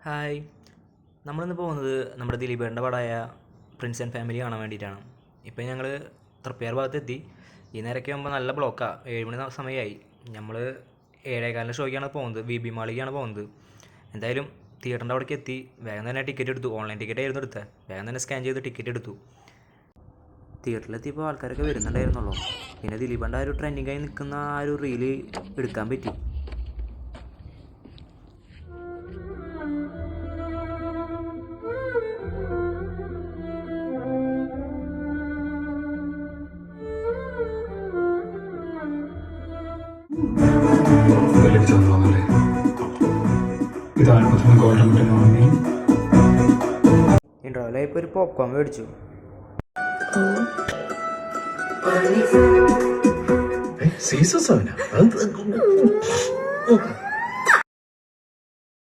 Hi. നമ്മളിന്ന് പോകുന്നത് നമ്മുടെ ദിലീപേട്ടൻ്റെ പടമായ പ്രിൻസ് ആൻഡ് ഫാമിലി കാണാൻ വേണ്ടിയിട്ടാണ്. ഇപ്പം ഞങ്ങൾ തൃപ്പയാർ ഭാഗത്തെത്തി. ഈ നേരമൊക്കെ ആകുമ്പോൾ നല്ല ബ്ലോക്കാണ്. 7 മണി സമയമായി. നമ്മൾ 7:15 ഷോയ്ക്കാണ് പോകുന്നത്. വി ബി മാളിലേക്കാണ് പോകുന്നത്. എന്തായാലും തിയേറ്ററിൻ്റെ അവിടേക്ക് എത്തി. വേഗം തന്നെ ടിക്കറ്റ് എടുത്തു. ഓൺലൈൻ ടിക്കറ്റ് ആയിരുന്നു എടുത്തത്. വേഗം തന്നെ സ്കാൻ ചെയ്ത് ടിക്കറ്റ് എടുത്തു. തിയേറ്ററിലെത്തിയപ്പോൾ ആൾക്കാരൊക്കെ വരുന്നുണ്ടായിരുന്നുള്ളൂ. പിന്നെ ദിലീപേട്ടൻ്റെ ആ ഒരു ട്രെൻഡിങ്ങായി നിൽക്കുന്ന ആ ഒരു റീല് എടുക്കാൻ പറ്റി. ഇൻട്രോയിലായി ഇപ്പോൾ ഒരു പോപ്കോൺ മേടിച്ചു. സീസൺ 7